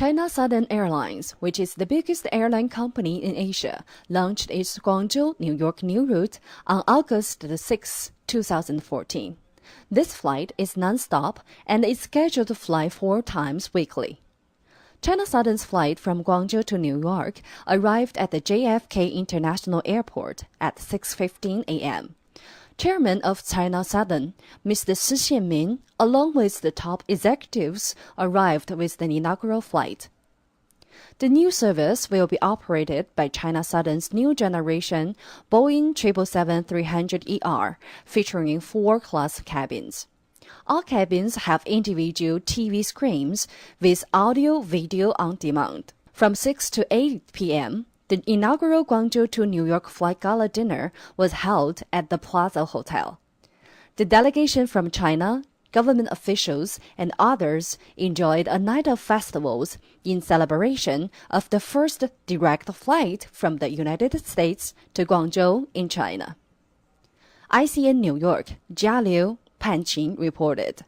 China Southern Airlines, which is the biggest airline company in Asia, launched its Guangzhou-New York new route on August 6, 2014. This flight is non-stop and is scheduled to fly 4 times weekly. China Southern's flight from Guangzhou to New York arrived at the JFK International Airport at 6:15 a.m. Chairman of China Southern, Mr. Shi Xianmin, along with the top executives, arrived with the inaugural flight. The new service will be operated by China Southern's new generation Boeing 777-300ER, featuring 4 class cabins. All cabins have individual TV screens with audio-video on demand. From 6 to 8 p.m., the inaugural Guangzhou to New York flight gala dinner was held at the Plaza Hotel. The delegation from China, government officials, and others enjoyed a night of festivals in celebration of the first direct flight from the United States to Guangzhou in China. ICN New York, Jia Liu, Pan Qing reported.